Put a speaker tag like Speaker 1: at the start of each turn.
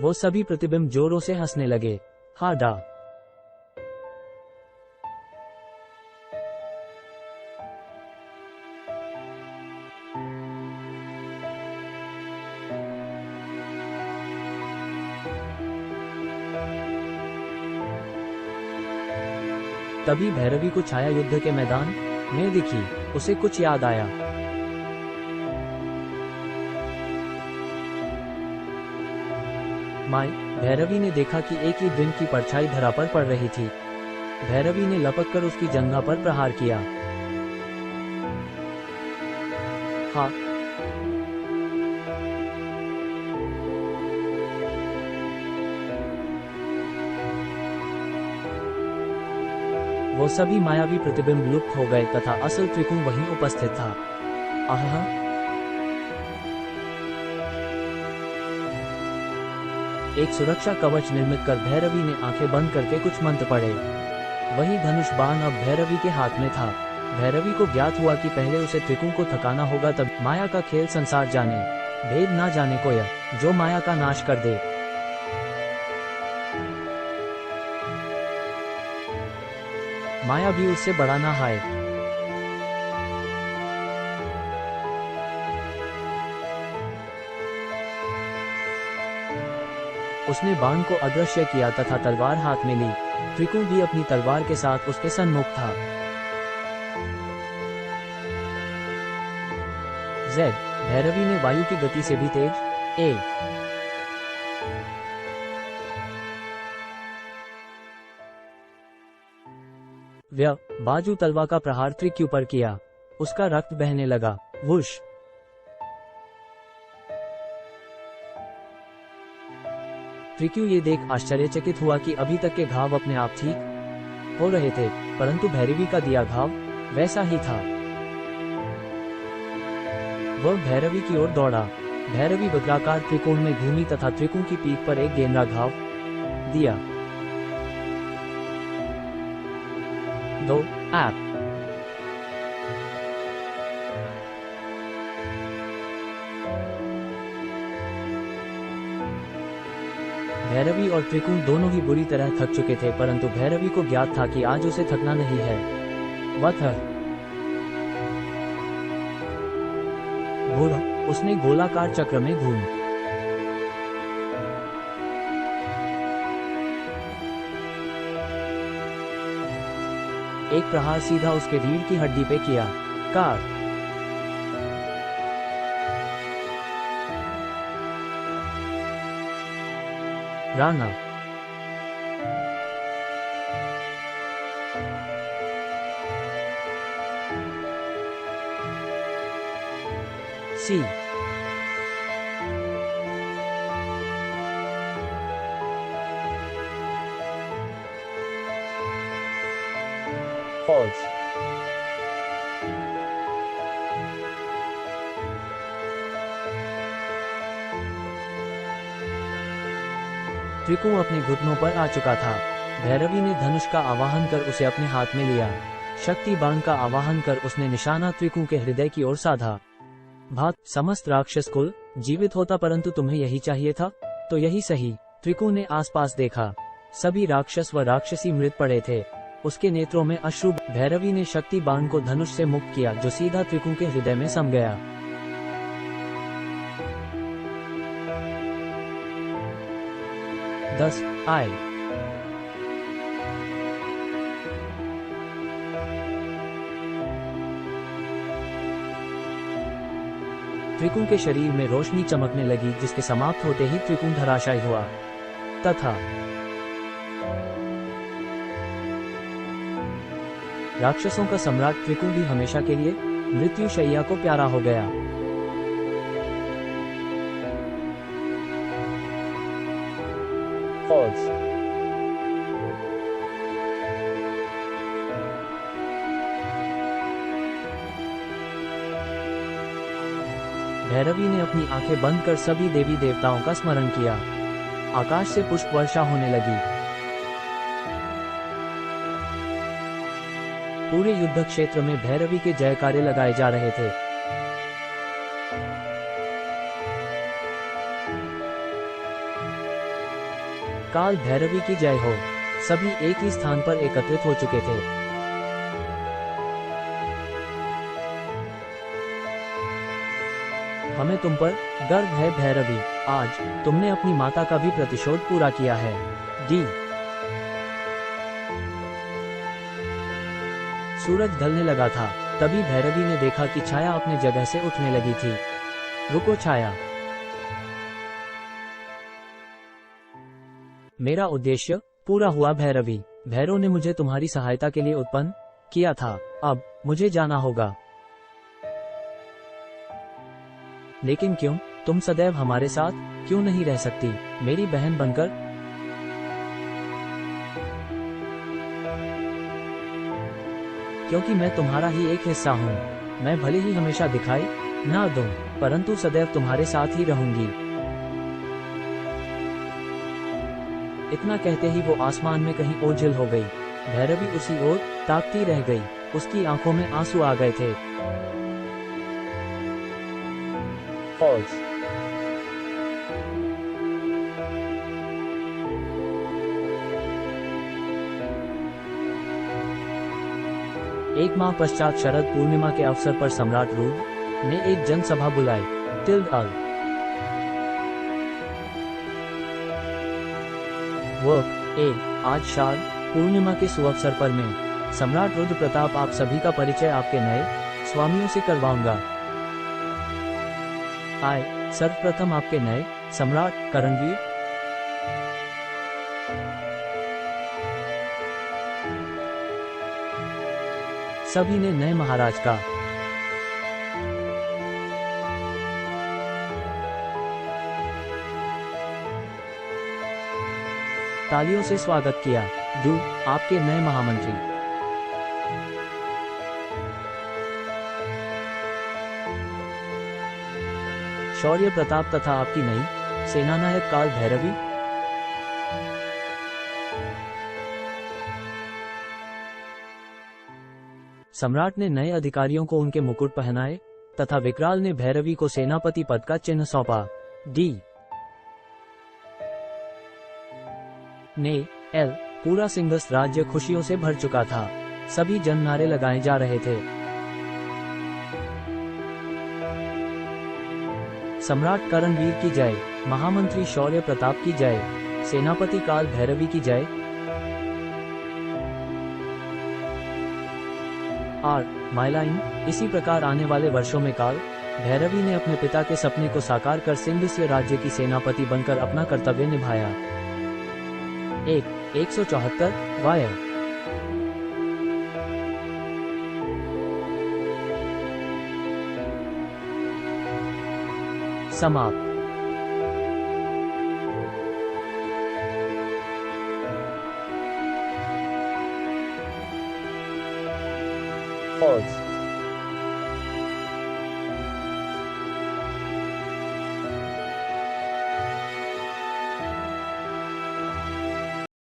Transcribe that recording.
Speaker 1: वो सभी प्रतिबिंब जोरों से हंसने लगे। हा डा। तभी भैरवी को छाया युद्ध के मैदान में दिखी। उसे कुछ याद आया। माय, भैरवी ने देखा कि एक ही दिन की परछाई धरा पर पड़ रही थी। भैरवी ने लपककर उसकी जंघा पर प्रहार किया। हाँ। वो सभी मायावी प्रतिबिंब लुप्त हो गए तथा असल त्रिकुण वहीं उपस्थित था। आहा। एक सुरक्षा कवच निर्मित कर भैरवी ने आंखें बंद करके कुछ मंत्र पढ़े। वही धनुष बाण अब भैरवी के हाथ में था। भैरवी को ज्ञात हुआ कि पहले उसे त्रिकुण को थकाना होगा, तब माया का खेल संसार जाने, भेद ना जाने को यह जो माया का नाश कर दे। माया भी उससे बड़ा ना हाय। उसने बाण को अदृश्य किया तथा तलवार हाथ में ली। त्रिकुण भी अपनी तलवार के साथ उसके सन्मुख था। जेड। भैरवी ने वायु की गति से भी तेज ए व्य बाजू तलवा का प्रहार त्रिक्यू पर किया। उसका रक्त बहने लगा। वुश। त्रिक्यू ये देख आश्चर्यचकित हुआ कि अभी तक के घाव अपने आप ठीक हो रहे थे, परंतु भैरवी का दिया घाव वैसा ही था। वह भैरवी की ओर दौड़ा। भैरवी वक्राकार त्रिकोण में घूमी तथा त्रिकोण की पीठ पर एक गहरा घाव दिया। दो ऐप। भैरवी और त्रिकुण दोनों ही बुरी तरह थक चुके थे, परंतु भैरवी को ज्ञात था कि आज उसे थकना नहीं है। वह घोड़ा। उसने गोलाकार चक्र में घूम एक प्रहार सीधा उसके रीढ़ की हड्डी पे किया। कार। राणा। सी। फॉल्स। त्रिकुण अपने घुटनों पर आ चुका था। भैरवी ने धनुष का आवाहन कर उसे अपने हाथ में लिया। शक्ति बाण का आवाहन कर उसने निशाना त्रिकुण के हृदय की ओर साधा। भाग समस्त राक्षस कुल जीवित होता, परंतु तुम्हें यही चाहिए था, तो यही सही। त्रिकुण ने आसपास देखा। सभी राक्षस व राक्षसी मृत पड़े थे। उसके नेत्रों में अश्रु। भैरवी ने शक्ति बाण को धनुष से मुक्त किया, जो सीधा त्रिकुण के हृदय में सम गया। दस आए। त्रिकुण के शरीर में रोशनी चमकने लगी, जिसके समाप्त होते ही त्रिकुण धराशायी हुआ तथा राक्षसों का सम्राट त्रिकुण भी हमेशा के लिए मृत्यु शैया को प्यारा हो गया। फॉल्स। भैरवी ने अपनी आंखें बंद कर सभी देवी देवताओं का स्मरण किया। आकाश से पुष्प वर्षा होने लगी। पूरे युद्ध क्षेत्र में भैरवी के जयकारे लगाए जा रहे थे। काल भैरवी की जय हो। सभी एक ही स्थान पर एकत्रित हो चुके थे। हमें तुम पर गर्व है भैरवी। आज तुमने अपनी माता का भी प्रतिशोध पूरा किया है। डी। सूरज ढलने लगा था, तभी भैरवी ने देखा कि छाया अपने जगह से उठने लगी थी। रुको छाया, मेरा उद्देश्य पूरा हुआ भैरवी। भैरव ने मुझे तुम्हारी सहायता के लिए उत्पन्न किया था। अब मुझे जाना होगा। लेकिन क्यों? तुम सदैव हमारे साथ क्यों नहीं रह सकती, मेरी बहन बनकर? क्योंकि मैं तुम्हारा ही एक हिस्सा हूँ। मैं भले ही हमेशा दिखाई ना दूं, परंतु सदैव तुम्हारे साथ ही रहूंगी। इतना कहते ही वो आसमान में कहीं ओझल हो गई। भैरवी उसी ओर ताकती रह गई। उसकी आंखों में आंसू आ गए थे। फॉल्स। एक माह पश्चात शरद पूर्णिमा के अवसर पर सम्राट रुद्र ने एक जनसभा बुलाई। आज शारद पूर्णिमा के सुअवसर पर मैं सम्राट रुद्र प्रताप आप सभी का परिचय आपके नए स्वामियों से करवाऊंगा। सर्वप्रथम आपके नए सम्राट करणवीर। सभी ने नए महाराज का तालियों से स्वागत किया। आपके नए महामंत्री। शौर्य प्रताप तथा आपकी नई सेनानायक काल भैरवी। सम्राट ने नए अधिकारियों को उनके मुकुट पहनाए तथा विकराल ने भैरवी को सेनापति पद का चिन्ह सौंपा। पूरा सिंघस राज्य खुशियों से भर चुका था। सभी जन नारे लगाए जा रहे थे। सम्राट करणवीर की जय, महामंत्री शौर्य प्रताप की जय, सेनापति काल भैरवी की जय। माइलाइन। इसी प्रकार आने वाले वर्षों में काल भैरवी ने अपने पिता के सपने को साकार कर सिंघस्य राज्य की सेनापति बनकर अपना कर्तव्य निभाया। 174 वाय। समाप्त। False.